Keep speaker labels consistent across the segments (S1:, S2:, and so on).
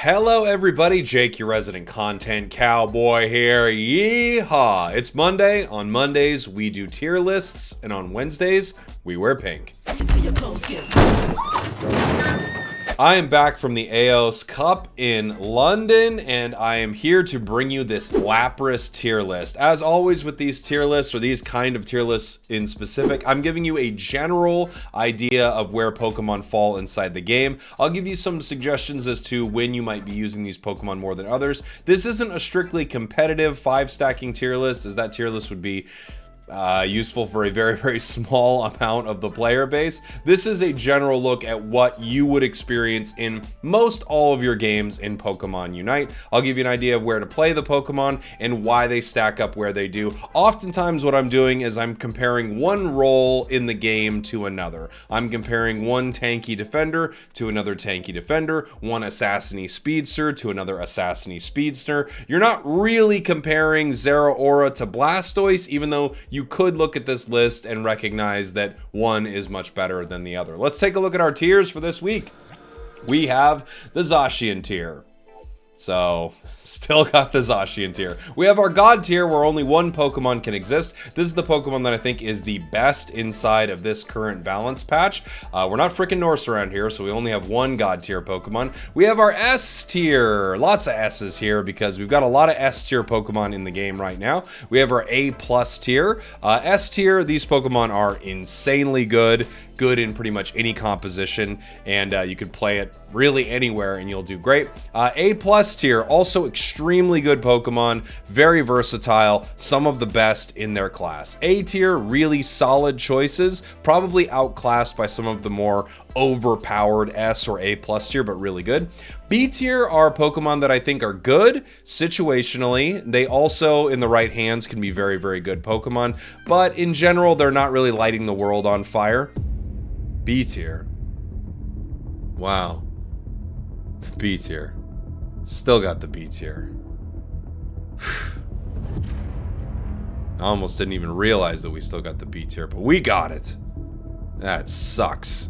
S1: Hello everybody, Jake, your resident content cowboy here. Yeehaw! It's Monday. On Mondays, we do tier lists, and on Wednesdays, we wear pink. I am back from the AOS Cup in London, and I am here to bring you this LAPRAS tier list. As always with these tier lists, or these kind of tier lists in specific, I'm giving you a general idea of where Pokemon fall inside the game. I'll give you some suggestions as to when you might be using these Pokemon more than others. This isn't a strictly competitive 5-stacking tier list, as that tier list would be useful for a very small amount of the player base. This is a general look at what you would experience in most all of your games in Pokemon Unite. I'll give you an idea of where to play the Pokemon and why they stack up where they do. Oftentimes what I'm doing is I'm comparing one role in the game to another. I'm comparing one tanky defender to another tanky defender, one assassin-y speedster to another assassin-y speedster. You're not really comparing Zeraora to Blastoise, even though you could look at this list and recognize that one is much better than the other. Let's take a look at our tiers for this week. We have the Zacian tier. So, still got the Zacian tier. We have our God tier where only one Pokemon can exist. This is the Pokemon that I think is the best inside of this current balance patch. We're not freaking Norse around here, so we only have one God tier Pokemon. We have our S tier. Lots of S's here because we've got a lot of S tier Pokemon in the game right now. We have our A+ tier. S tier, these Pokemon are insanely good in pretty much any composition, and you could play it really anywhere and you'll do great. A+ tier, also extremely good Pokemon, very versatile, some of the best in their class. A tier, really solid choices, probably outclassed by some of the more overpowered S or A+ tier, but really good. B tier are Pokemon that I think are good situationally. They also, in the right hands, can be very good Pokemon, but in general, they're not really lighting the world on fire. B tier. Wow. B tier. Still got the B tier. I almost didn't even realize that we still got the B tier, but we got it. That sucks.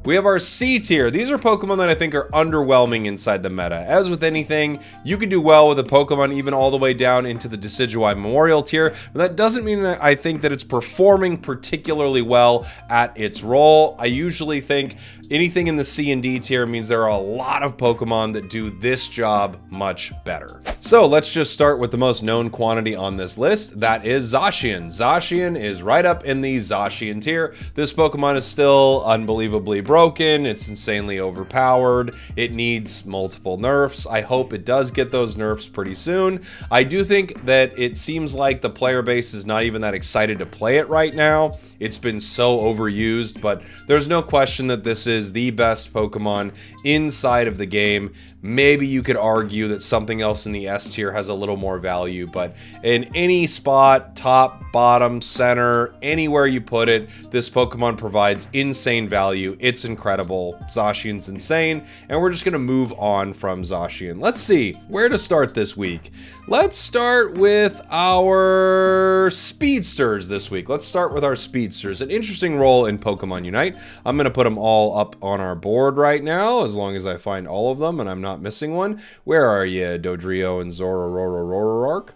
S1: We have our C tier. These are Pokemon that I think are underwhelming inside the meta. As with anything, you can do well with a Pokemon even all the way down into the Decidueye Memorial tier, but that doesn't mean that I think that it's performing particularly well at its role. I usually think anything in the C and D tier means there are a lot of Pokemon that do this job much better. So let's just start with the most known quantity on this list. That is Zacian. Zacian is right up in the Zacian tier. This Pokemon is still unbelievably broken. It's insanely overpowered. It needs multiple nerfs. I hope it does get those nerfs pretty soon. I do think that it seems like the player base is not even that excited to play it right now. It's been so overused, but there's no question that this is the best Pokemon inside of the game. Maybe you could argue that something else in the S tier has a little more value, but in any spot, top, bottom, center, anywhere you put it, this Pokemon provides insane value. It's incredible. Zacian's insane, and we're just gonna move on from Zacian. Let's see where to start this week. Let's start with our speedsters this week. Let's start with our speedsters. An interesting role in Pokemon Unite. I'm gonna put them all up on our board right now, as long as I find all of them and I'm not missing one. Where are you, Dodrio and Zoroark?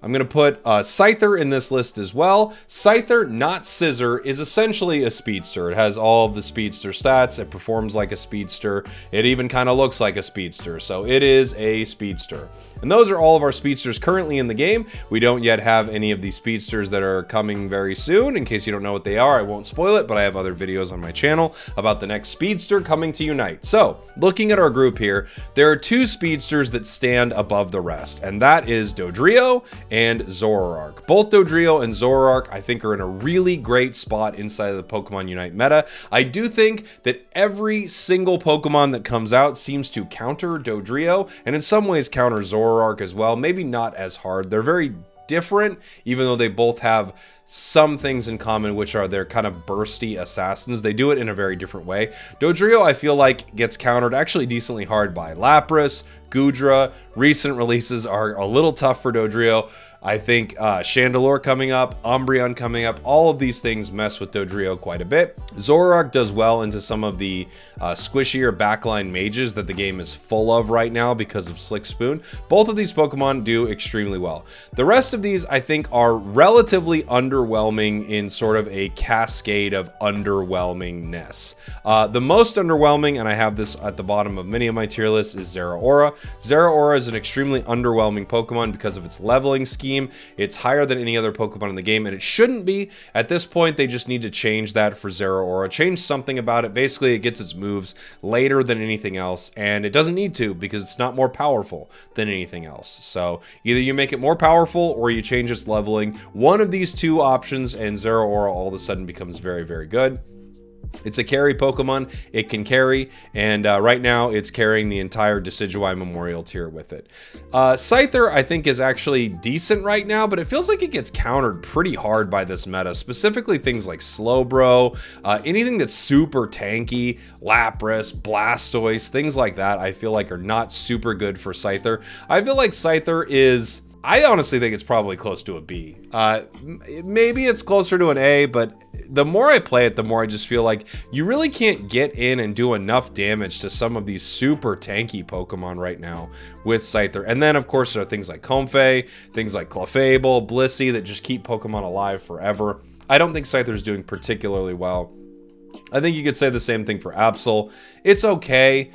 S1: I'm going to put Scyther in this list as well. Scyther, not Scissor, is essentially a speedster. It has all of the speedster stats. It performs like a speedster. It even kind of looks like a speedster. So it is a speedster. And those are all of our speedsters currently in the game. We don't yet have any of these speedsters that are coming very soon. In case you don't know what they are, I won't spoil it, but I have other videos on my channel about the next speedster coming to Unite. So, looking at our group here, there are two speedsters that stand above the rest, and that is Dodrio and Zoroark. Both Dodrio and Zoroark, I think, are in a really great spot inside of the Pokemon Unite meta. I do think that every single Pokemon that comes out seems to counter Dodrio, and in some ways counter Zoroark as well. Maybe not as hard. They're very different, even though they both have some things in common, which are they're kind of bursty assassins. They do it in a very different way. Dodrio, I feel like, gets countered actually decently hard by Lapras, Goodra. Recent releases are a little tough for Dodrio. I think Chandelure coming up, Umbreon coming up, all of these things mess with Dodrio quite a bit. Zoroark does well into some of the squishier backline mages that the game is full of right now because of Slick Spoon. Both of these Pokemon do extremely well. The rest of these, I think, are relatively underwhelming in sort of a cascade of underwhelmingness. The most underwhelming, and I have this at the bottom of many of my tier lists, is Zeraora. Zeraora is an extremely underwhelming Pokemon because of its leveling scheme. It's higher than any other Pokemon in the game, and it shouldn't be. At this point, they just need to change that for Zeraora. Change something about it. Basically, it gets its moves later than anything else, and it doesn't need to because it's not more powerful than anything else. So either you make it more powerful or you change its leveling. One of these two options, and Zeraora all of a sudden becomes very, very good. It's a carry Pokemon. It can carry, and right now it's carrying the entire Decidueye Memorial tier with it. Scyther, I think, is actually decent right now, but it feels like it gets countered pretty hard by this meta, specifically things like Slowbro, anything that's super tanky, Lapras, Blastoise, things like that, I feel like are not super good for Scyther. I feel like Scyther is... I honestly think it's probably close to a B. Maybe it's closer to an A, but the more I play it, the more I just feel like you really can't get in and do enough damage to some of these super tanky Pokemon right now with Scyther. And then, of course, there are things like Comfey, things like Clefable, Blissey that just keep Pokemon alive forever. I don't think Scyther is doing particularly well. I think you could say the same thing for Absol. It's okay.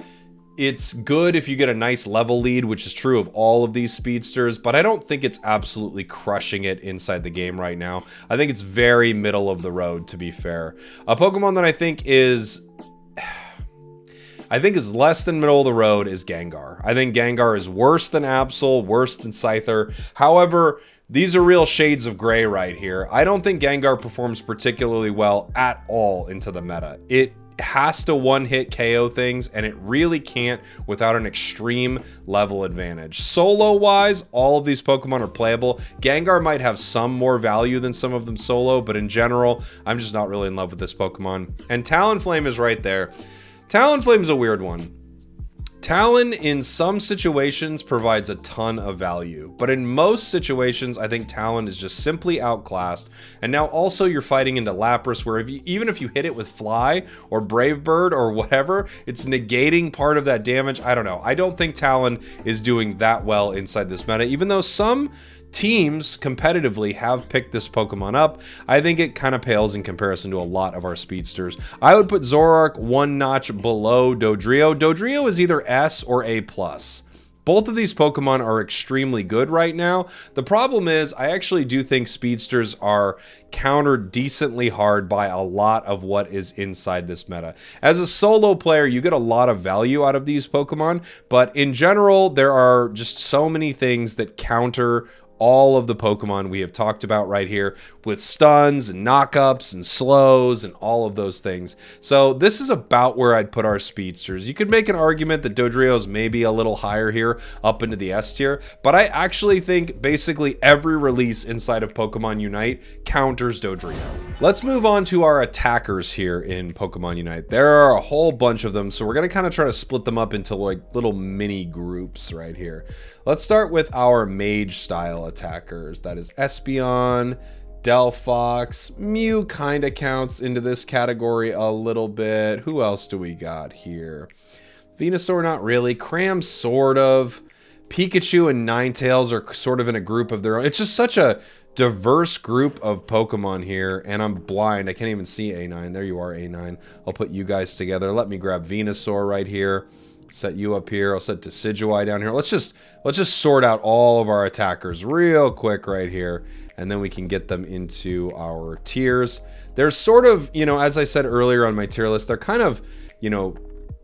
S1: It's good if you get a nice level lead, which is true of all of these speedsters, but I don't think it's absolutely crushing it inside the game right now. I think it's very middle of the road, to be fair. A Pokemon that I think is less than middle of the road is Gengar. I think Gengar is worse than Absol, worse than Scyther. However, these are real shades of gray right here. I don't think Gengar performs particularly well at all into the meta. It has to one-hit KO things, and it really can't without an extreme level advantage. Solo-wise, all of these Pokemon are playable. Gengar might have some more value than some of them solo, but in general, I'm just not really in love with this Pokemon. And Talonflame is right there. Talonflame is a weird one. Talon, in some situations, provides a ton of value, but in most situations, I think Talon is just simply outclassed. And now also you're fighting into Lapras, where even if you hit it with Fly or Brave Bird or whatever, it's negating part of that damage. I don't know. I don't think Talon is doing that well inside this meta, even though some teams competitively have picked this Pokemon up. I think it kind of pales in comparison to a lot of our speedsters. I would put Zoroark one notch below Dodrio. Dodrio is either S or A+. Both of these Pokemon are extremely good right now. The problem is, I actually do think speedsters are countered decently hard by a lot of what is inside this meta. As a solo player, you get a lot of value out of these Pokemon, but in general, there are just so many things that counter all of the Pokemon we have talked about right here with stuns and knockups and slows and all of those things. So this is about where I'd put our speedsters. You could make an argument that Dodrio's maybe a little higher here up into the S tier, but I actually think basically every release inside of Pokemon Unite counters Dodrio. Let's move on to our attackers here in Pokemon Unite. There are a whole bunch of them, so we're going to kind of try to split them up into like little mini groups right here. Let's start with our mage style attackers. That is Espeon, Delphox, Mew kind of counts into this category a little bit. Who else do we got here? Venusaur, not really. Cram, sort of. Pikachu and Ninetales are sort of in a group of their own. It's just such a diverse group of Pokemon here, and I'm blind. I can't even see A9. There you are, A9. I'll put you guys together. Let me grab Venusaur right here. Set you up here. I'll set Decidueye down here. Let's just sort out all of our attackers real quick right here, and then we can get them into our tiers. They're sort of, you know, as I said earlier on my tier list, they're kind of, you know,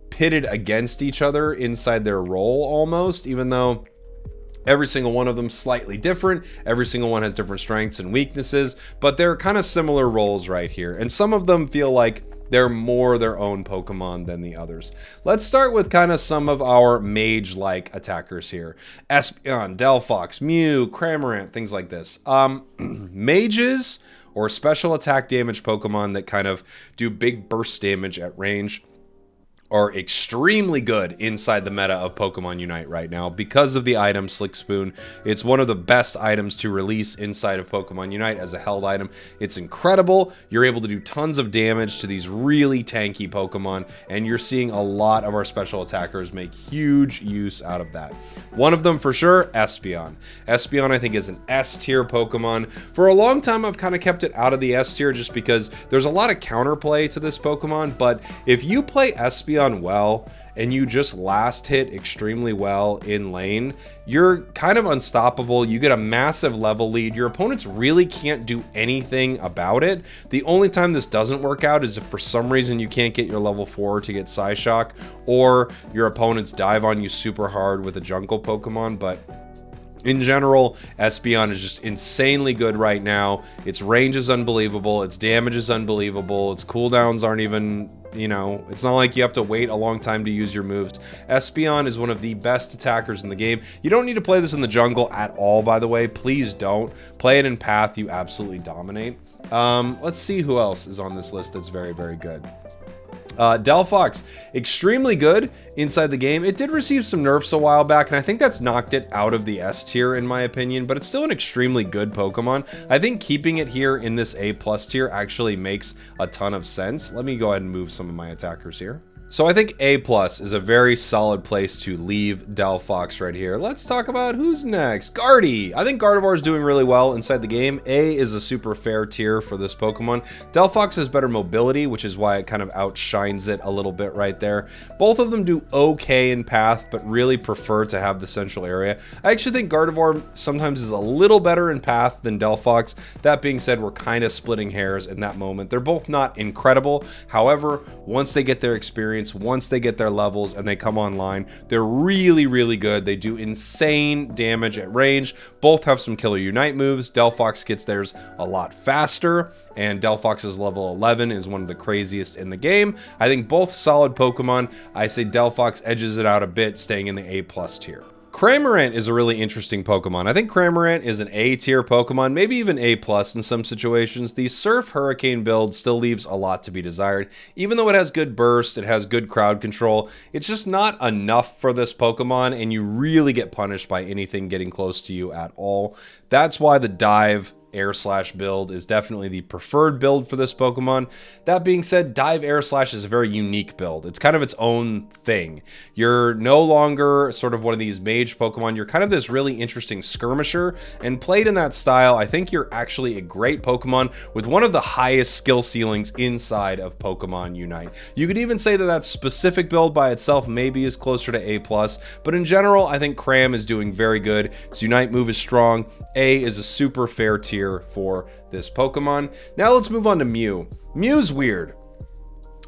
S1: pitted against each other inside their role almost, even though every single one of them slightly different. Every single one has different strengths and weaknesses, but they're kind of similar roles right here. And some of them feel like they're more their own Pokemon than the others. Let's start with kind of some of our mage-like attackers here. Espeon, Delphox, Mew, Cramorant, things like this. Mages, or special attack damage Pokemon that kind of do big burst damage at range, are extremely good inside the meta of Pokemon Unite right now because of the item Slick Spoon. It's one of the best items to release inside of Pokemon Unite as a held item. It's incredible. You're able to do tons of damage to these really tanky Pokemon, and you're seeing a lot of our special attackers make huge use out of that. One of them for sure, Espeon. Espeon I think is an S tier Pokemon. For a long time I've kind of kept it out of the S tier just because there's a lot of counterplay to this Pokemon, but if you play Espeon well and you just last hit extremely well in lane, you're kind of unstoppable. You get a massive level lead. Your opponents really can't do anything about it. The only time this doesn't work out is if for some reason you can't get your level 4 to get Psyshock, or your opponents dive on you super hard with a jungle Pokemon. But in general, Espeon is just insanely good right now. Its range is unbelievable. Its damage is unbelievable. Its cooldowns aren't even, you know, it's not like you have to wait a long time to use your moves. Espeon is one of the best attackers in the game. You don't need to play this in the jungle at all, by the way. Please don't. Play it in Path. You absolutely dominate. Let's see who else is on this list that's very, very good. Delphox, extremely good inside the game. It did receive some nerfs a while back, and I think that's knocked it out of the S tier in my opinion, but it's still an extremely good Pokemon. I think keeping it here in this A+ tier actually makes a ton of sense. Let me go ahead and move some of my attackers here. So I think A+ is a very solid place to leave Delphox right here. Let's talk about who's next. Gardy. I think Gardevoir is doing really well inside the game. A is a super fair tier for this Pokemon. Delphox has better mobility, which is why it kind of outshines it a little bit right there. Both of them do okay in Path, but really prefer to have the central area. I actually think Gardevoir sometimes is a little better in Path than Delphox. That being said, we're kind of splitting hairs in that moment. They're both not incredible. However, once they get their experience, once they get their levels and they come online, they're really, really good. They do insane damage at range. Both have some killer Unite moves. Delphox gets theirs a lot faster, and Delphox's level 11 is one of the craziest in the game. I think both solid Pokemon. I say Delphox edges it out a bit, staying in the A+ tier. Cramorant is a really interesting Pokemon. I think Cramorant is an A tier Pokemon, maybe even A+ in some situations. The Surf Hurricane build still leaves a lot to be desired. Even though it has good burst, it has good crowd control, it's just not enough for this Pokemon, and you really get punished by anything getting close to you at all. That's why the Dive Air Slash build is definitely the preferred build for this Pokemon. That being said, Dive Air Slash is a very unique build. It's kind of its own thing. You're no longer sort of one of these mage Pokemon. You're kind of this really interesting skirmisher, and played in that style, I think you're actually a great Pokemon with one of the highest skill ceilings inside of Pokemon Unite. You could even say that that specific build by itself maybe is closer to A+, but in general, I think Cram is doing very good. Its Unite move is strong. A is a super fair tier for this Pokemon. Now let's move on to Mew. Mew's weird.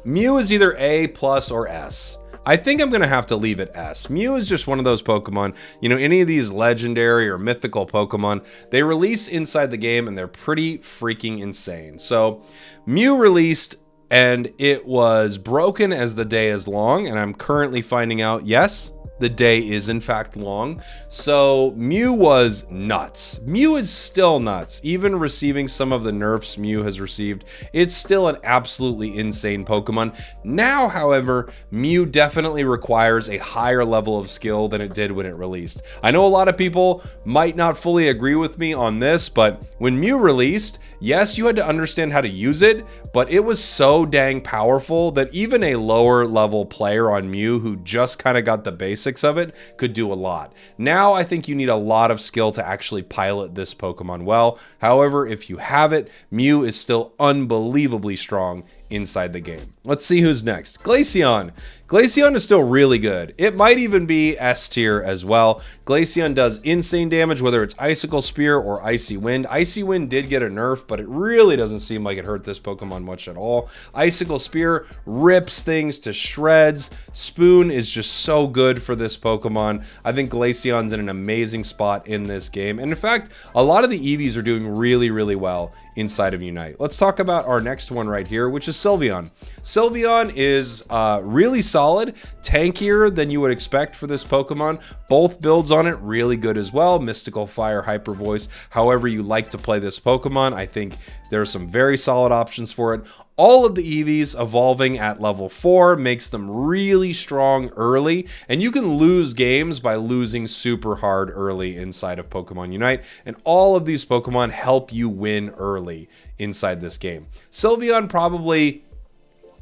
S1: Mew is either A+ or S. I think I'm gonna have to leave it S. Mew is just one of those Pokemon, you know, any of these legendary or mythical Pokemon, they release inside the game and they're pretty freaking insane. So Mew released and it was broken as the day is long, and I'm currently finding out, yes, the day is in fact long. So Mew was nuts. Mew is still nuts. Even receiving some of the nerfs Mew has received, it's still an absolutely insane Pokemon. Now, however, Mew definitely requires a higher level of skill than it did when it released. I know a lot of people might not fully agree with me on this, but when Mew released, yes, you had to understand how to use it, but it was so dang powerful that even a lower level player on Mew who just kind of got the basics of it could do a lot. Now I think you need a lot of skill to actually pilot this Pokemon well. However, if you have it, Mew is still unbelievably strong inside the game. Let's see who's next. Glaceon. Glaceon is still really good. It might even be S tier as well. Glaceon does insane damage, whether it's Icicle Spear or Icy Wind. Icy Wind did get a nerf, but it really doesn't seem like it hurt this Pokemon much at all. Icicle Spear rips things to shreds. Spoon is just so good for this Pokemon. I think Glaceon's in an amazing spot in this game. And in fact, a lot of the Eevees are doing really, really well inside of Unite. Let's talk about our next one right here, which is Sylveon. Sylveon is really solid, tankier than you would expect for this Pokemon. Both builds on it really good as well. Mystical Fire, Hyper Voice, however you like to play this Pokemon. I think there are some very solid options for it. All of the EVs evolving at level 4 makes them really strong early, and you can lose games by losing super hard early inside of Pokemon Unite, and all of these Pokemon help you win early inside this game. Sylveon probably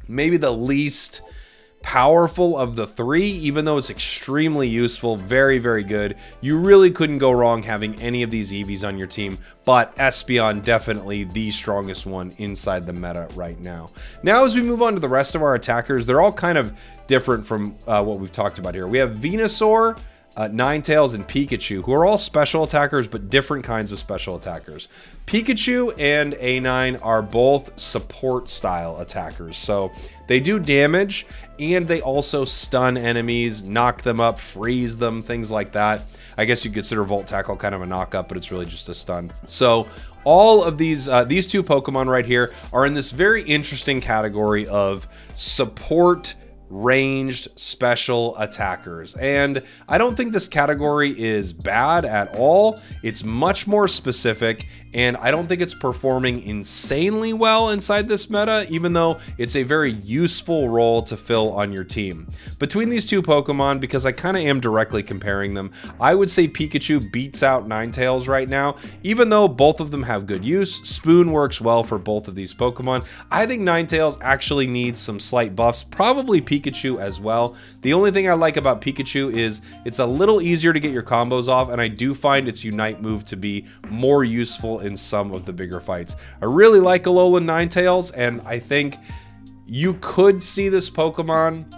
S1: maybe the least powerful of the 3, even though it's extremely useful, very, very good. You really couldn't go wrong having any of these EVs on your team, but Espeon definitely the strongest one inside the meta right now. Now, as we move on to the rest of our attackers, they're all kind of different from what we've talked about here. We have Venusaur, Ninetales, and Pikachu, who are all special attackers, but different kinds of special attackers. Pikachu and A9 are both support style attackers, so they do damage, and they also stun enemies, knock them up, freeze them, things like that. I guess you consider Volt Tackle kind of a knock-up, but it's really just a stun. So all of these two Pokemon right here are in this very interesting category of support ranged special attackers, and I don't think this category is bad at all. It's much more specific, and I don't think it's performing insanely well inside this meta, even though it's a very useful role to fill on your team. Between these two Pokemon, because I kind of am directly comparing them, I would say Pikachu beats out Ninetales right now, even though both of them have good use. Spoon works well for both of these Pokemon. I think Ninetales actually needs some slight buffs, probably Pikachu as well. The only thing I like about Pikachu is it's a little easier to get your combos off, and I do find its Unite move to be more useful in some of the bigger fights. I really like Alolan Ninetales, and I think you could see this Pokemon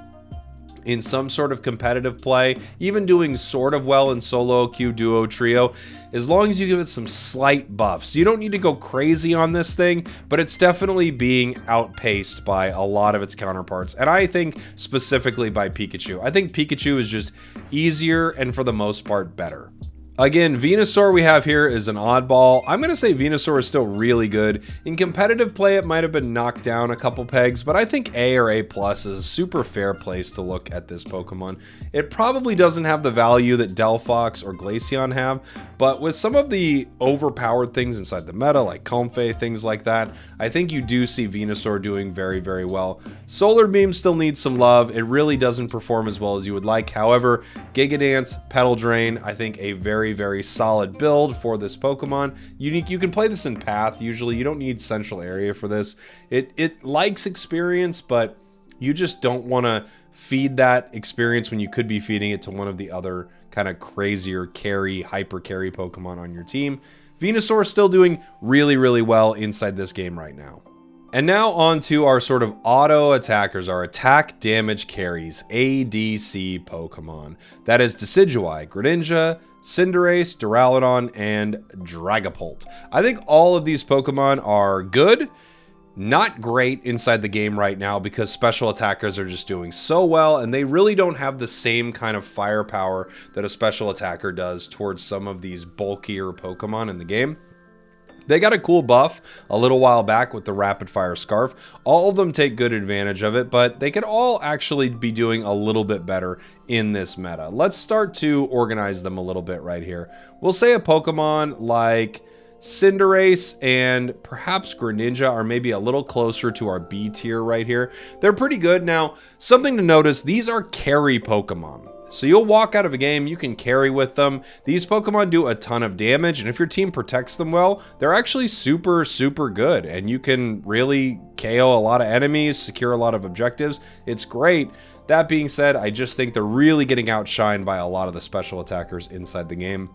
S1: in some sort of competitive play, even doing sort of well in solo queue, duo, trio, as long as you give it some slight buffs. You don't need to go crazy on this thing, but it's definitely being outpaced by a lot of its counterparts, and I think specifically by Pikachu. I think Pikachu is just easier and for the most part better. Again, Venusaur we have here is an oddball. I'm going to say Venusaur is still really good. In competitive play, it might have been knocked down a couple pegs, but I think A or A+ is a super fair place to look at this Pokemon. It probably doesn't have the value that Delphox or Glaceon have, but with some of the overpowered things inside the meta, like Comfey, things like that, I think you do see Venusaur doing very, very well. Solar Beam still needs some love. It really doesn't perform as well as you would like. However, Giga Dance, Petal Drain, I think a very, very solid build for this Pokemon. You can play this in Path. Usually you don't need Central Area for this. It likes experience, but you just don't want to feed that experience when you could be feeding it to one of the other kind of crazier carry, hyper carry Pokemon on your team. Venusaur is still doing really, really well inside this game right now. And now on to our sort of auto attackers, our attack damage carries, ADC Pokemon. That is Decidueye, Greninja, Cinderace, Duraludon, and Dragapult. I think all of these Pokemon are good, not great inside the game right now because special attackers are just doing so well, and they really don't have the same kind of firepower that a special attacker does towards some of these bulkier Pokemon in the game. They got a cool buff a little while back with the Rapid Fire Scarf. All of them take good advantage of it, but they could all actually be doing a little bit better in this meta. Let's start to organize them a little bit right here. We'll say a Pokemon like Cinderace and perhaps Greninja are maybe a little closer to our B tier right here. They're pretty good. Now, something to notice, these are carry Pokemon. So you'll walk out of a game, you can carry with them. These Pokemon do a ton of damage, and if your team protects them well, they're actually super, super good, and you can really KO a lot of enemies, secure a lot of objectives. It's great. That being said, I just think they're really getting outshined by a lot of the special attackers inside the game.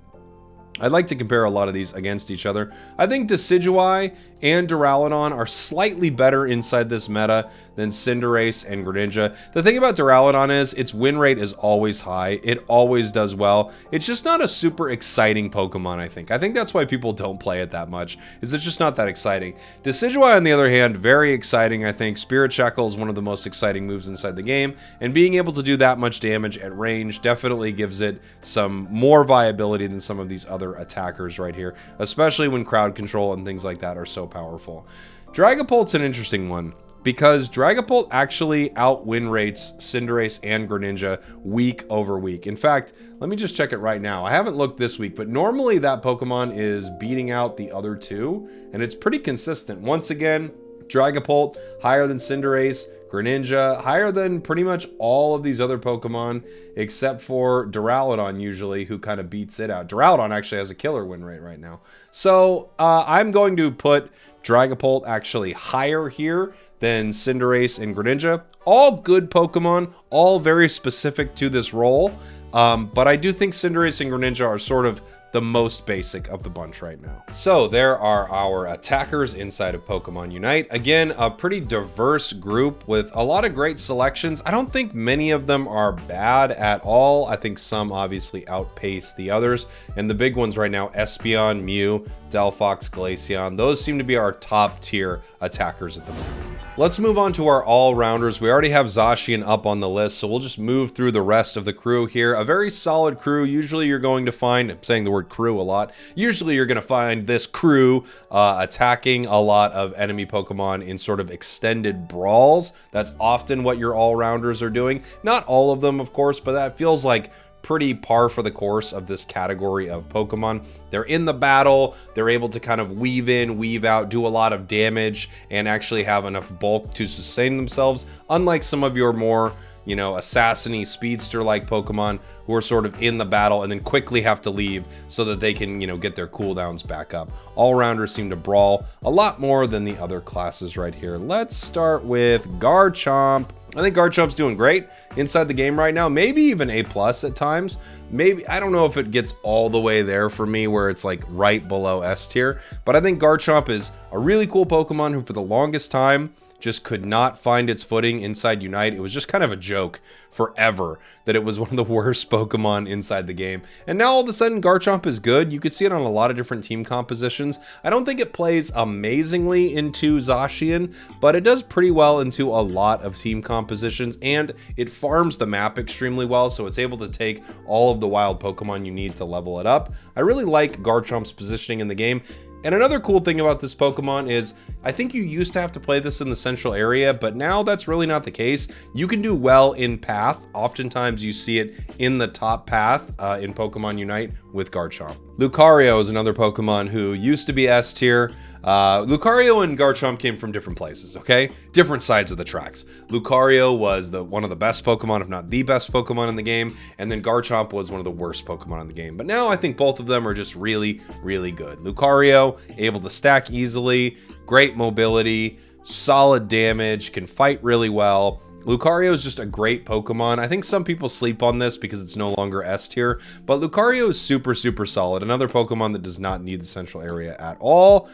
S1: I'd like to compare a lot of these against each other. I think Decidueye and Duraludon are slightly better inside this meta than Cinderace and Greninja. The thing about Duraludon is its win rate is always high. It always does well. It's just not a super exciting Pokemon, I think. I think that's why people don't play it that much, is it's just not that exciting. Decidueye, on the other hand, very exciting, I think. Spirit Shackle is one of the most exciting moves inside the game, and being able to do that much damage at range definitely gives it some more viability than some of these other attackers right here, especially when crowd control and things like that are so powerful. Dragapult's an interesting one because Dragapult actually out-win rates Cinderace and Greninja week over week. In fact, let me just check it right now. I haven't looked this week, but normally that Pokemon is beating out the other two, and it's pretty consistent. Once again, Dragapult, higher than Cinderace. Greninja, higher than pretty much all of these other Pokemon, except for Duraludon usually, who kind of beats it out. Duraludon actually has a killer win rate right now. So I'm going to put Dragapult actually higher here than Cinderace and Greninja. All good Pokemon, all very specific to this role. But I do think Cinderace and Greninja are sort of the most basic of the bunch right now. So there are our attackers inside of Pokemon Unite. Again, a pretty diverse group with a lot of great selections. I don't think many of them are bad at all. I think some obviously outpace the others. And the big ones right now, Espeon, Mew, Delphox, Glaceon, those seem to be our top tier attackers at the moment. Let's move on to our all-rounders. We already have Zacian up on the list, so we'll just move through the rest of the crew here. A very solid crew. Usually you're going to find, I'm saying the word crew a lot, usually you're going to find this crew attacking a lot of enemy Pokemon in sort of extended brawls. That's often what your all-rounders are doing. Not all of them, of course, but that feels like pretty par for the course of this category of Pokemon. They're in the battle, they're able to kind of weave in, weave out, do a lot of damage, and actually have enough bulk to sustain themselves, unlike some of your more, you know, assassin-y, speedster-like Pokemon who are sort of in the battle and then quickly have to leave so that they can, you know, get their cooldowns back up. All-rounders seem to brawl a lot more than the other classes right here. Let's start with Garchomp. I think Garchomp's doing great inside the game right now, maybe even A+ at times. Maybe, I don't know if it gets all the way there for me where it's like right below S tier, but I think Garchomp is a really cool Pokemon who for the longest time just could not find its footing inside Unite. It was just kind of a joke forever that it was one of the worst Pokemon inside the game. And now all of a sudden Garchomp is good. You could see it on a lot of different team compositions. I don't think it plays amazingly into Zacian, but it does pretty well into a lot of team compositions, and it farms the map extremely well, so it's able to take all of the wild Pokemon you need to level it up. I really like Garchomp's positioning in the game. And another cool thing about this Pokemon is I think you used to have to play this in the central area, but now that's really not the case. You can do well in path. Oftentimes you see it in the top path in Pokemon Unite with Garchomp. Lucario is another Pokemon who used to be S tier. Lucario and Garchomp came from different places, okay? Different sides of the tracks. Lucario was one of the best Pokemon, if not the best Pokemon in the game, and then Garchomp was one of the worst Pokemon in the game. But now I think both of them are just really, really good. Lucario, able to stack easily, great mobility, solid damage, can fight really well. Lucario is just a great Pokemon. I think some people sleep on this because it's no longer S tier, but Lucario is super, super solid. Another Pokemon that does not need the central area at all.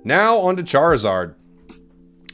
S1: Now on to Charizard.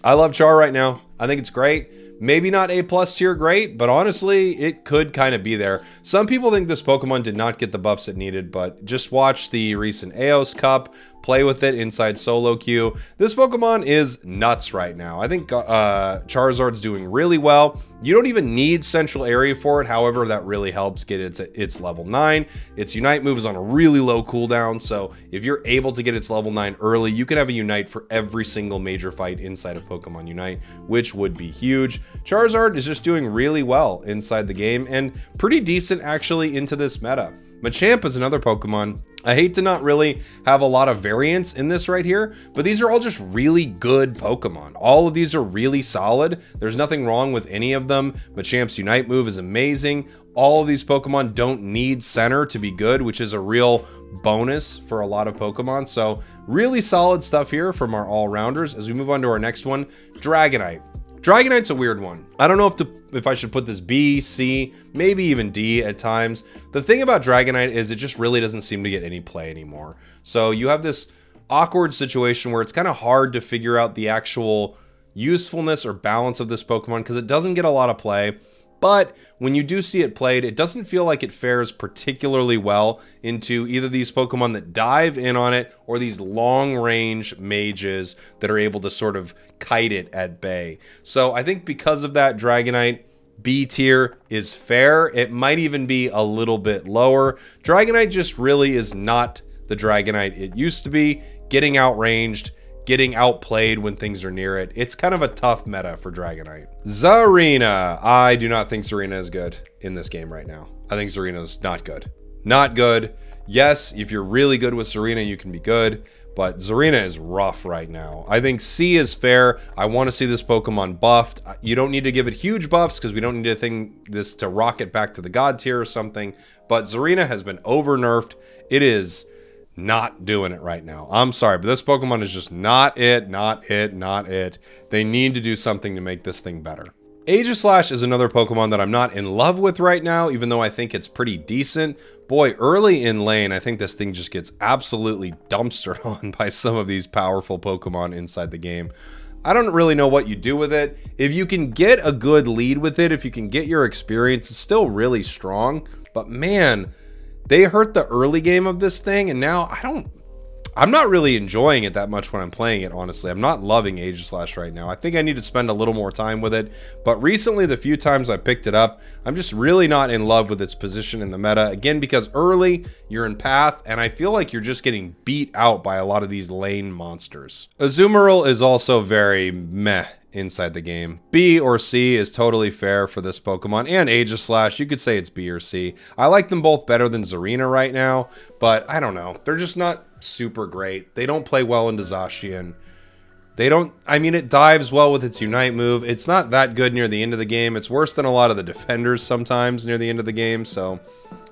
S1: I love Char right now. I think it's great. Maybe not A+ tier great, but honestly, it could kind of be there. Some people think this Pokemon did not get the buffs it needed, but just watch the recent Eos Cup, play with it inside solo queue. This Pokemon is nuts right now. I think Charizard's doing really well. You don't even need central area for it. However, that really helps get its level 9. Its Unite move is on a really low cooldown, so if you're able to get its level 9 early, you can have a Unite for every single major fight inside of Pokemon Unite, which would be huge. Charizard is just doing really well inside the game and pretty decent actually into this meta. Machamp is another Pokemon. I hate to not really have a lot of variance in this right here, but these are all just really good Pokemon. All of these are really solid. There's nothing wrong with any of them. Machamp's Unite move is amazing. All of these Pokemon don't need center to be good, which is a real bonus for a lot of Pokemon. So really solid stuff here from our all-rounders. As we move on to our next one, Dragonite. Dragonite's a weird one. I don't know if I should put this B, C, maybe even D at times. The thing about Dragonite is it just really doesn't seem to get any play anymore. So you have this awkward situation where it's kind of hard to figure out the actual usefulness or balance of this Pokemon because it doesn't get a lot of play. But when you do see it played, it doesn't feel like it fares particularly well into either these Pokemon that dive in on it or these long-range mages that are able to sort of kite it at bay. So I think because of that, Dragonite B tier is fair. It might even be a little bit lower. Dragonite just really is not the Dragonite it used to be, getting outranged, getting outplayed when things are near it. It's kind of a tough meta for Dragonite. Zarina. I do not think Zarina is good in this game right now. I think Zarina's not good. Not good. Yes, if you're really good with Serena, you can be good, but Zarina is rough right now. I think C is fair. I want to see this Pokemon buffed. You don't need to give it huge buffs because we don't need this to rocket back to the God tier or something, but Zarina has been over-nerfed. It is not doing it right now. I'm sorry, but this Pokemon is just not it. They need to do something to make this thing better. Aegislash is another Pokemon that I'm not in love with right now, even though I think it's pretty decent. Boy, early in lane, I think this thing just gets absolutely dumpstered on by some of these powerful Pokemon inside the game. I don't really know what you do with it. If you can get a good lead with it, if you can get your experience, it's still really strong. But man, they hurt the early game of this thing, and now I'm not really enjoying it that much when I'm playing it, honestly. I'm not loving Aegislash right now. I think I need to spend a little more time with it. But recently, the few times I picked it up, I'm just really not in love with its position in the meta. Again, because early, you're in path, and I feel like you're just getting beat out by a lot of these lane monsters. Azumarill is also very meh inside the game. B or C is totally fair for this Pokemon, and Aegislash, you could say it's B or C. I like them both better than Zarina right now, but I don't know. They're just not super great. They don't play well into Zacian. It dives well with its Unite move. It's not that good near the end of the game. It's worse than a lot of the defenders sometimes near the end of the game, so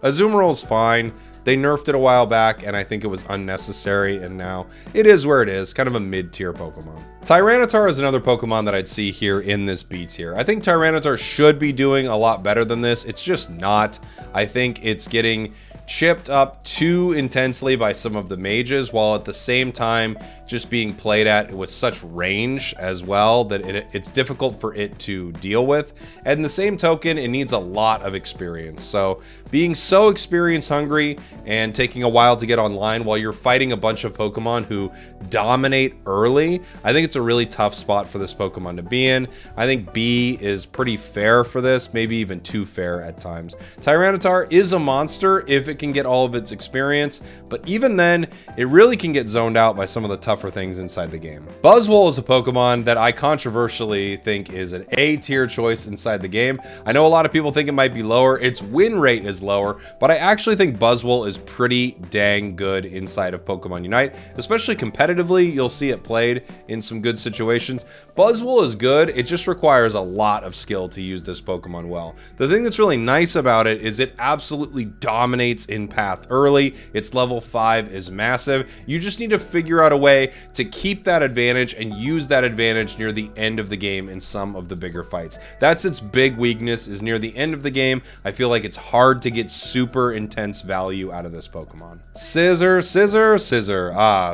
S1: Azumarill's fine. They nerfed it a while back, and I think it was unnecessary, and now it is where it is, kind of a mid-tier Pokemon. Tyranitar is another Pokemon that I'd see here in this B tier. I think Tyranitar should be doing a lot better than this. It's just not. I think it's getting chipped up too intensely by some of the mages, while at the same time just being played at with such range as well that it's difficult for it to deal with. And in the same token, it needs a lot of experience. So being so experience hungry and taking a while to get online while you're fighting a bunch of Pokemon who dominate early, I think it's a really tough spot for this Pokemon to be in. I think B is pretty fair for this, maybe even too fair at times. Tyranitar is a monster if it can get all of its experience, but even then, it really can get zoned out by some of the tougher things inside the game. Buzzwole is a Pokemon that I controversially think is an A tier choice inside the game. I know a lot of people think it might be lower. Its win rate is lower, but I actually think Buzzwole is pretty dang good inside of Pokemon Unite, especially competitively. You'll see it played in some good situations. Buzzwole is good. It just requires a lot of skill to use this Pokemon well. The thing that's really nice about it is it absolutely dominates in path early. Its level 5 is massive. You just need to figure out a way to keep that advantage and use that advantage near the end of the game in some of the bigger fights. That's its big weakness, is near the end of the game. I feel like it's hard to get super intense value out of this Pokemon. Scizor.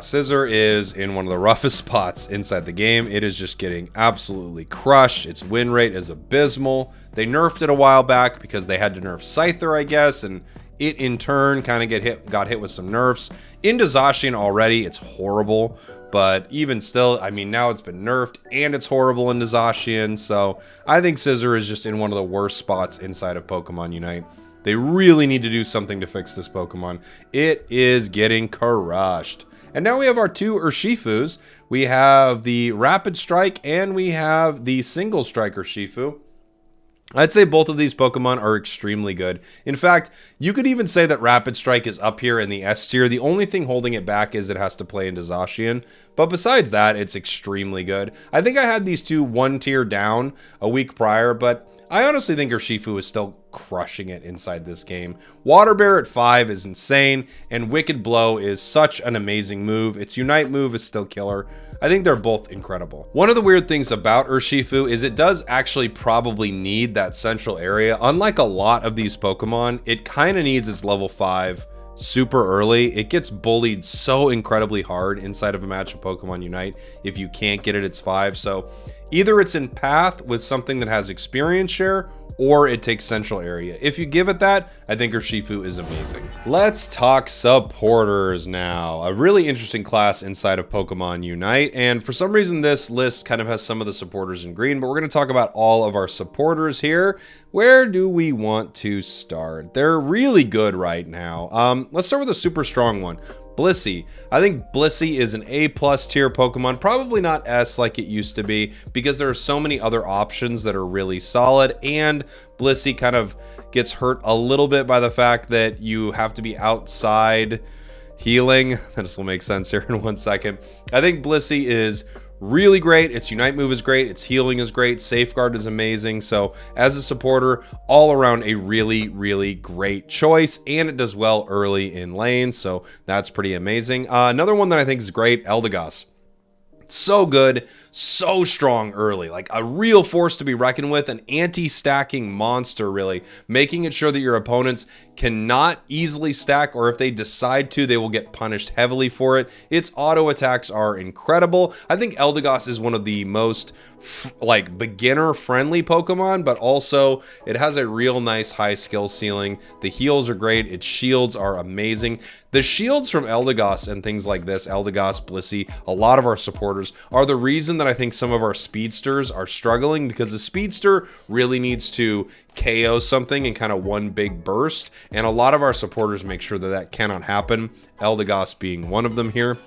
S1: Scizor is in one of the roughest spots inside the game. It is just getting absolutely crushed. Its win rate is abysmal. They nerfed it a while back because they had to nerf Scyther, I guess, and it in turn kind of got hit with some nerfs. Into Zacian already, it's horrible, but even still, I mean, now it's been nerfed and it's horrible into Zacian, so I think Scizor is just in one of the worst spots inside of Pokemon Unite. They really need to do something to fix this Pokemon. It is getting crushed. And now we have our two Urshifus. We have the Rapid Strike and we have the Single Strike Urshifu. I'd say both of these Pokemon are extremely good. In fact, you could even say that Rapid Strike is up here in the S tier. The only thing holding it back is it has to play into Zacian. But besides that, it's extremely good. I think I had these two one tier down a week prior, but I honestly think Urshifu is still crushing it inside this game. Water Bear at 5 is insane, and Wicked Blow is such an amazing move. Its Unite move is still killer. I think they're both incredible. One of the weird things about Urshifu is it does actually probably need that central area. Unlike a lot of these Pokemon, it kind of needs its level 5 super early. It gets bullied so incredibly hard inside of a match of Pokemon Unite if you can't get it its 5. So either it's in path with something that has experience share, or it takes central area. If you give it that, I think Urshifu is amazing. Let's talk supporters now. A really interesting class inside of Pokemon Unite, and for some reason this list kind of has some of the supporters in green, but we're going to talk about all of our supporters here. Where do we want to start? They're really good right now. Let's start with a super strong one. Blissey. I think Blissey is an A+ tier Pokemon, probably not S like it used to be, because there are so many other options that are really solid, and Blissey kind of gets hurt a little bit by the fact that you have to be outside healing. This will make sense here in 1 second. I think Blissey is really great. Its Unite move is great. Its healing is great. Safeguard is amazing. So as a supporter, all around a really, really great choice. And it does well early in lanes. So that's pretty amazing. Another one that I think is great, Eldegoss. So good, so strong early, like a real force to be reckoned with, an anti-stacking monster, really, making it sure that your opponents cannot easily stack, or if they decide to, they will get punished heavily for it. Its auto attacks are incredible. I think Eldegoss is one of the most like beginner friendly Pokemon, but also it has a real nice high skill ceiling. The heals are great. Its shields are amazing. The shields from Eldegoss and things like this, Eldegoss, Blissey, a lot of our supporters, are the reason that I think some of our speedsters are struggling, because the speedster really needs to KO something in kind of one big burst, and a lot of our supporters make sure that that cannot happen, Eldegoss being one of them here.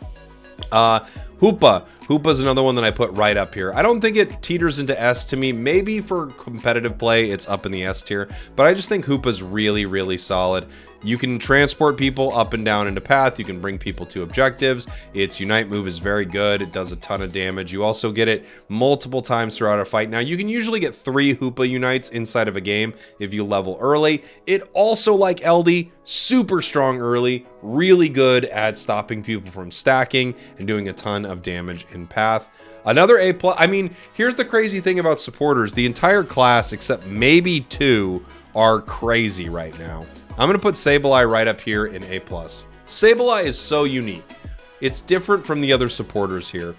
S1: Hoopa. Hoopa's another one that I put right up here. I don't think it teeters into S to me. Maybe for competitive play, it's up in the S tier, but I just think Hoopa's really, really solid. You can transport people up and down into path. You can bring people to objectives. Its Unite move is very good. It does a ton of damage. You also get it multiple times throughout a fight. Now, you can usually get 3 Hoopa Unites inside of a game if you level early. It also, like LD, super strong early, really good at stopping people from stacking and doing a ton of damage in path. Another A+. I mean, here's the crazy thing about supporters. The entire class, except maybe 2, are crazy right now. I'm going to put Sableye right up here in A+. Sableye is so unique. It's different from the other supporters here.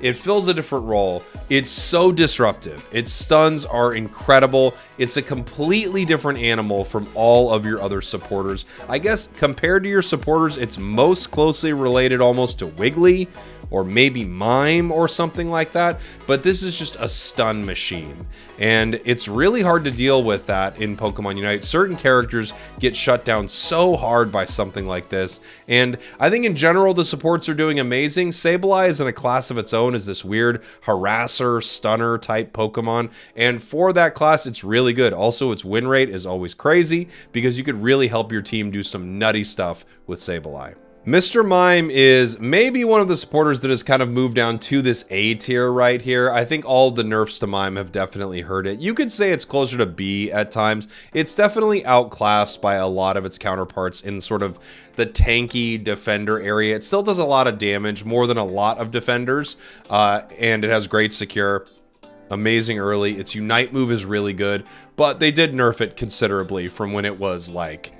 S1: It fills a different role. It's so disruptive. Its stuns are incredible. It's a completely different animal from all of your other supporters. I guess compared to your supporters, it's most closely related almost to Wiggly, or maybe Mime or something like that, but this is just a stun machine, and it's really hard to deal with that in Pokemon Unite. Certain characters get shut down so hard by something like this, and I think in general the supports are doing amazing. Sableye is in a class of its own as this weird harasser, stunner type Pokemon, and for that class it's really good. Also, its win rate is always crazy because you could really help your team do some nutty stuff with Sableye. Mr. Mime is maybe one of the supporters that has kind of moved down to this A tier right here. I think all the nerfs to Mime have definitely hurt it. You could say it's closer to B at times. It's definitely outclassed by a lot of its counterparts in sort of the tanky defender area. It still does a lot of damage, more than a lot of defenders, and it has great secure. Amazing early. Its Unite move is really good, but they did nerf it considerably from when it was like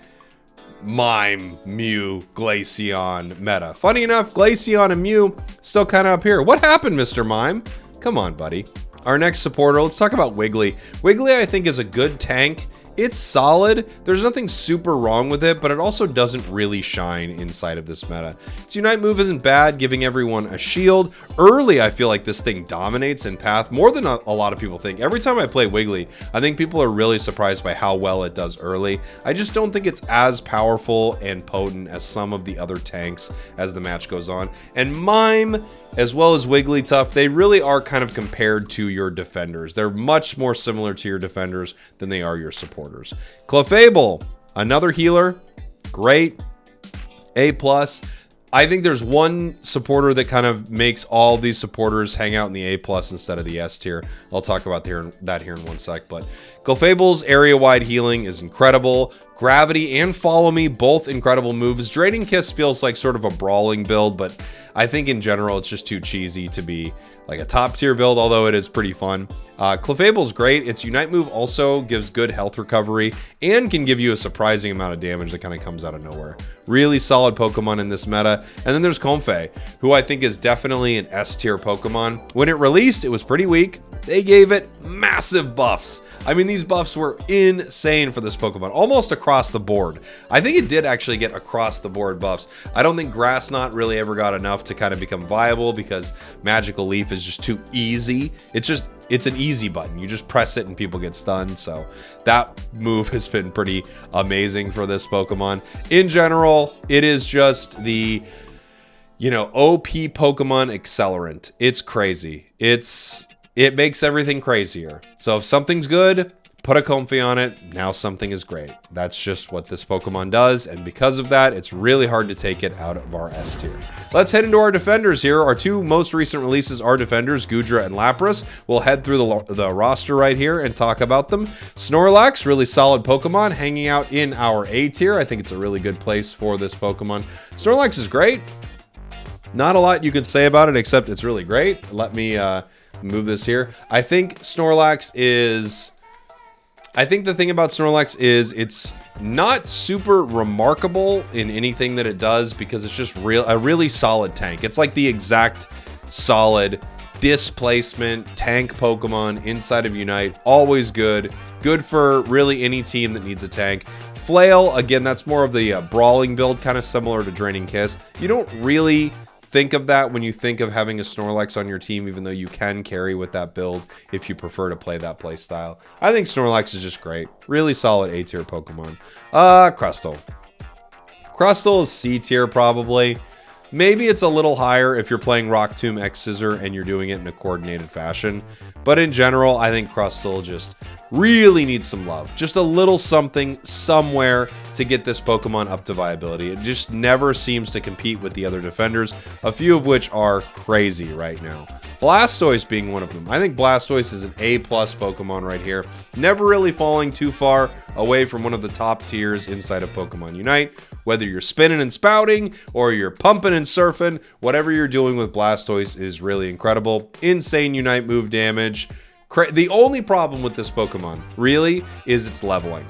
S1: Mime, Mew, Glaceon meta. Funny enough, Glaceon and Mew still kind of up here. What happened, Mr. Mime? Come on, buddy. Our next supporter, let's talk about Wiggly. Wiggly, I think, is a good tank. It's solid. There's nothing super wrong with it, but it also doesn't really shine inside of this meta. Its Unite move isn't bad, giving everyone a shield. Early, I feel like this thing dominates in path more than a lot of people think. Every time I play Wiggly, I think people are really surprised by how well it does early. I just don't think it's as powerful and potent as some of the other tanks as the match goes on. And Mime, as well as Wigglytuff, they really are kind of compared to your defenders. They're much more similar to your defenders than they are your supporters. Clefable, another healer, great, A+. I think there's one supporter that kind of makes all these supporters hang out in the A+ instead of the S tier. I'll talk about that here in 1 sec, but Clefable's area-wide healing is incredible. Gravity and Follow Me, both incredible moves. Draining Kiss feels like sort of a brawling build, but I think in general it's just too cheesy to be like a top tier build, although it is pretty fun. Clefable's great. Its Unite move also gives good health recovery and can give you a surprising amount of damage that kind of comes out of nowhere. Really solid Pokemon in this meta. And then there's Comfey, who I think is definitely an S tier Pokemon. When it released, it was pretty weak. They gave it massive buffs. I mean, these buffs were insane for this Pokemon, almost across the board. I think it did actually get across the board buffs. I don't think Grass Knot really ever got enough to kind of become viable because Magical Leaf is just too easy. It's an easy button. You just press it and people get stunned. So that move has been pretty amazing for this Pokemon. In general, it is just the you know, OP Pokemon accelerant. It's crazy. It makes everything crazier. So if something's good, put a Comfey on it. Now something is great. That's just what this Pokemon does. And because of that, it's really hard to take it out of our S tier. Let's head into our defenders here. Our two most recent releases are defenders, Goodra and Lapras. We'll head through the roster right here and talk about them. Snorlax, really solid Pokemon, hanging out in our A tier. I think it's a really good place for this Pokemon. Snorlax is great. Not a lot you can say about it, except it's really great. Let me move this here. I think the thing about Snorlax is it's not super remarkable in anything that it does because it's just a really solid tank. It's like the exact solid displacement tank Pokemon inside of Unite. Always good. Good for really any team that needs a tank. Flail, again, that's more of the brawling build, kind of similar to Draining Kiss. You don't really think of that when you think of having a Snorlax on your team, even though you can carry with that build if you prefer to play that play style. I think Snorlax is just great. Really solid A tier Pokemon. Crustle. Crustle is C tier probably. Maybe it's a little higher if you're playing Rock Tomb X Scissor and you're doing it in a coordinated fashion. But in general, I think Crustle just really needs some love. Just a little something somewhere to get this Pokemon up to viability. It just never seems to compete with the other defenders, a few of which are crazy right now. Blastoise being one of them. I think Blastoise is an A+ Pokemon right here. Never really falling too far away from one of the top tiers inside of Pokemon Unite. Whether you're spinning and spouting or you're pumping and surfing, whatever you're doing with Blastoise is really incredible. Insane Unite move damage. The only problem with this Pokemon, really, is its leveling.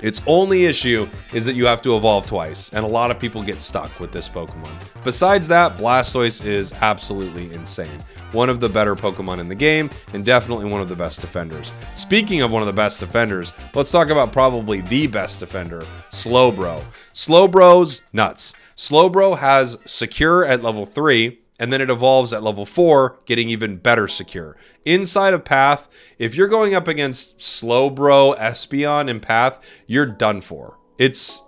S1: Its only issue is that you have to evolve twice, and a lot of people get stuck with this Pokemon. Besides that, Blastoise is absolutely insane. One of the better Pokemon in the game, and definitely one of the best defenders. Speaking of one of the best defenders, let's talk about probably the best defender, Slowbro. Slowbro's nuts. Slowbro has Secure at level 3, and then it evolves at level 4, getting even better Secure. Inside of Path, if you're going up against Slowbro, Espeon, and Path, you're done for. It's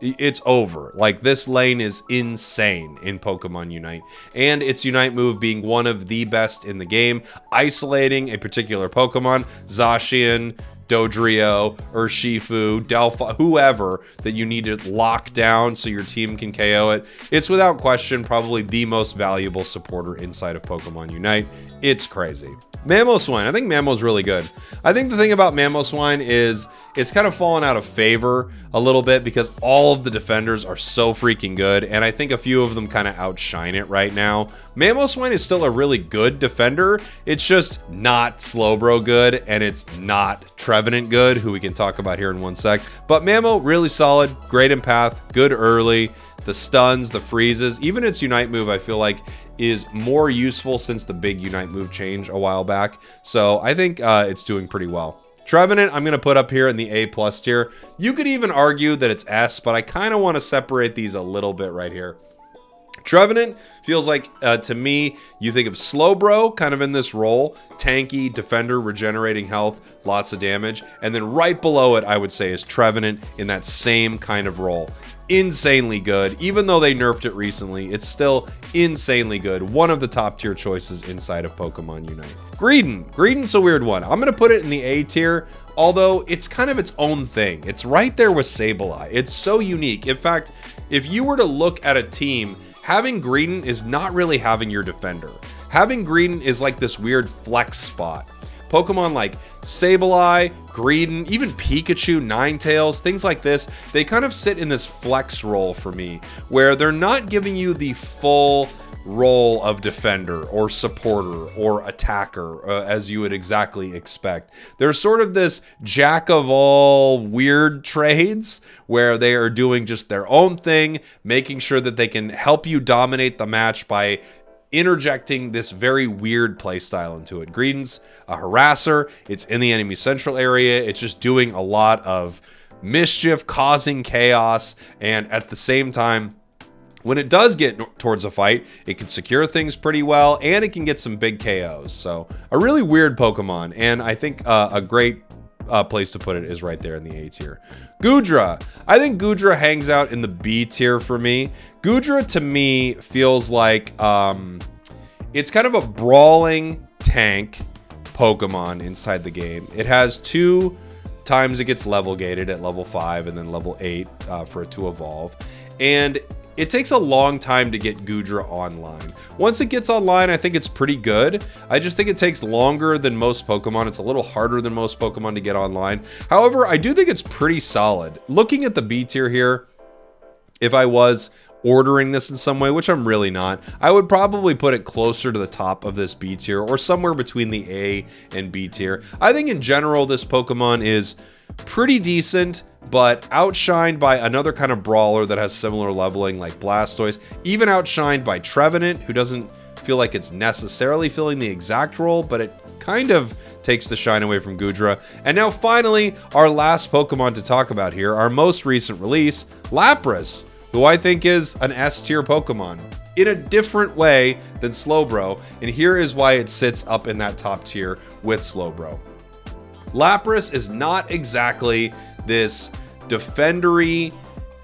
S1: over. Like, this lane is insane in Pokemon Unite. And its Unite move being one of the best in the game, isolating a particular Pokemon, Zacian, Dodrio, Urshifu, Delphi, whoever that you need to lock down so your team can KO it. It's without question probably the most valuable supporter inside of Pokemon Unite. It's crazy. Mamoswine. I think Mamo's really good. I think the thing about Mamoswine is it's kind of fallen out of favor a little bit because all of the defenders are so freaking good, and I think a few of them kind of outshine it right now. Mamoswine is still a really good defender. It's just not Slowbro good, and it's not Trevenant good, who we can talk about here in one sec. But Mamo, really solid, great in Path, good early. The stuns, the freezes, even its Unite move, I feel like is more useful since the big Unite move change a while back. So I think it's doing pretty well. Trevenant, I'm going to put up here in the A+ tier. You could even argue that it's S, but I kind of want to separate these a little bit right here. Trevenant feels like, to me, you think of Slowbro kind of in this role. Tanky, defender, regenerating health, lots of damage. And then right below it, I would say, is Trevenant in that same kind of role. Insanely good. Even though they nerfed it recently, it's still insanely good. One of the top tier choices inside of Pokemon Unite. Greedent. Greedent's a weird one. I'm going to put it in the A tier, although it's kind of its own thing. It's right there with Sableye. It's so unique. In fact, if you were to look at a team, having Greedent is not really having your defender. Having Greedent is like this weird flex spot. Pokemon like Sableye, Greedent, even Pikachu, Ninetales, things like this, they kind of sit in this flex role for me, where they're not giving you the full role of defender or supporter or attacker as you would exactly expect. They're sort of this jack of all weird trades where they are doing just their own thing, making sure that they can help you dominate the match by interjecting this very weird playstyle into it. Greedent's a harasser. It's in the enemy central area. It's just doing a lot of mischief, causing chaos, and at the same time, when it does get towards a fight, it can secure things pretty well, and it can get some big KOs. So a really weird Pokemon, and I think a great place to put it is right there in the A tier. Goodra. I think Goodra hangs out in the B tier for me. Goodra to me feels like it's kind of a brawling tank Pokemon inside the game. It has 2 times it gets level gated at level 5 and then level 8 for it to evolve. And it takes a long time to get Goodra online. Once it gets online, I think it's pretty good. I just think it takes longer than most Pokemon. It's a little harder than most Pokemon to get online. However, I do think it's pretty solid. Looking at the B tier here, if I was ordering this in some way, which I'm really not, I would probably put it closer to the top of this B tier or somewhere between the A and B tier. I think in general, this Pokemon is pretty decent, but outshined by another kind of brawler that has similar leveling like Blastoise, even outshined by Trevenant, who doesn't feel like it's necessarily filling the exact role, but it kind of takes the shine away from Goodra. And now finally, our last Pokemon to talk about here, our most recent release, Lapras, who I think is an S tier Pokemon in a different way than Slowbro, and here is why it sits up in that top tier with Slowbro. Lapras is not exactly this defendery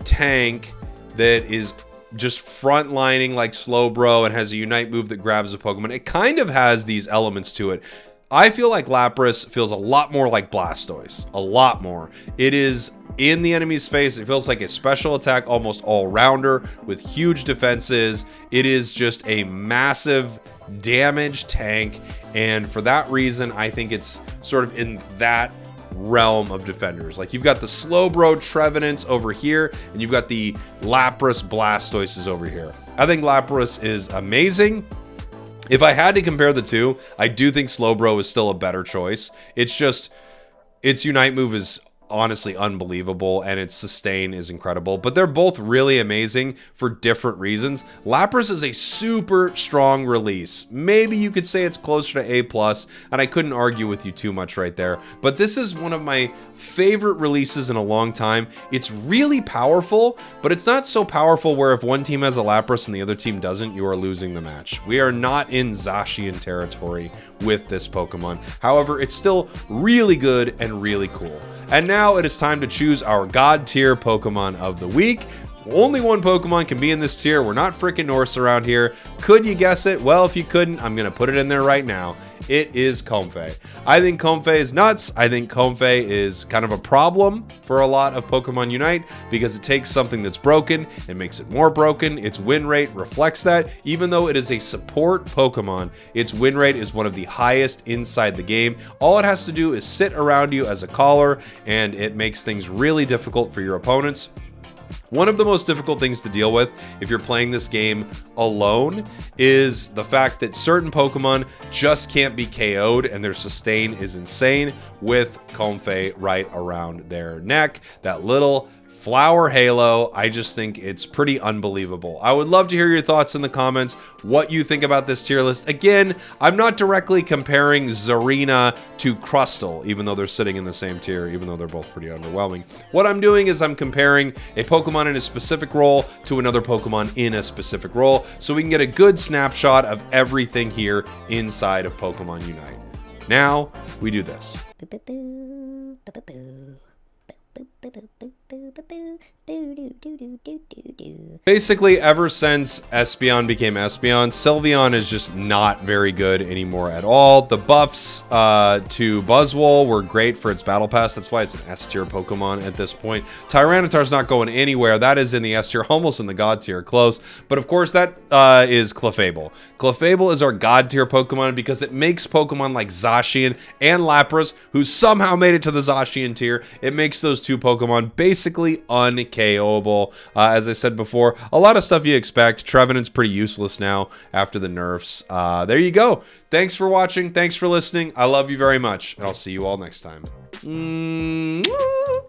S1: tank that is just frontlining like Slowbro and has a Unite move that grabs a Pokemon. It kind of has these elements to it. I feel like Lapras feels a lot more like Blastoise. A lot more. It is in the enemy's face. It feels like a special attack, almost all-rounder with huge defenses. It is just a massive damage tank, and for that reason, I think it's sort of in that realm of defenders. Like, you've got the Slowbro Trevenants over here, and you've got the Lapras Blastoises over here. I think Lapras is amazing. If I had to compare the two, I do think Slowbro is still a better choice. It's just, its Unite move is honestly unbelievable, and its sustain is incredible, but they're both really amazing for different reasons. Lapras is a super strong release. Maybe you could say it's closer to A+, and I couldn't argue with you too much right there, but this is one of my favorite releases in a long time. It's really powerful, but it's not so powerful where if one team has a Lapras and the other team doesn't, you are losing the match. We are not in Zacian territory with this Pokemon. However, it's still really good and really cool. And now it is time to choose our God tier Pokemon of the week. Only one Pokemon can be in this tier. We're not freaking Norse around here. Could you guess it? Well, if you couldn't, I'm going to put it in there right now. It is Comfey. I think Comfey is nuts. I think Comfey is kind of a problem for a lot of Pokemon Unite because it takes something that's broken and makes it more broken. Its win rate reflects that. Even though it is a support Pokemon, its win rate is one of the highest inside the game. All it has to do is sit around you as a caller, and it makes things really difficult for your opponents. One of the most difficult things to deal with if you're playing this game alone is the fact that certain Pokemon just can't be KO'd and their sustain is insane with Comfey right around their neck. That little flower halo, I just think it's pretty unbelievable. I would love to hear your thoughts in the comments, what you think about this tier list. Again, I'm not directly comparing Zarina to Crustle, even though they're sitting in the same tier, even though they're both pretty underwhelming. What I'm doing is I'm comparing a Pokemon in a specific role to another Pokemon in a specific role, so we can get a good snapshot of everything here inside of Pokemon Unite. Now, we do this. Basically, ever since Espeon became Espeon, Sylveon is just not very good anymore at all. The buffs to Buzzwole were great for its Battle Pass. That's why it's an S tier Pokemon at this point. Tyranitar's not going anywhere. That is in the S tier, almost in the God tier, close. But of course, that is Clefable. Clefable is our God tier Pokemon because it makes Pokemon like Zacian and Lapras, who somehow made it to the Zacian tier, it makes those two Pokemon basically un-KOable. As I said before, a lot of stuff you expect. Trevenant's pretty useless now after the nerfs. There you go. Thanks for watching. Thanks for listening. I love you very much, and I'll see you all next time.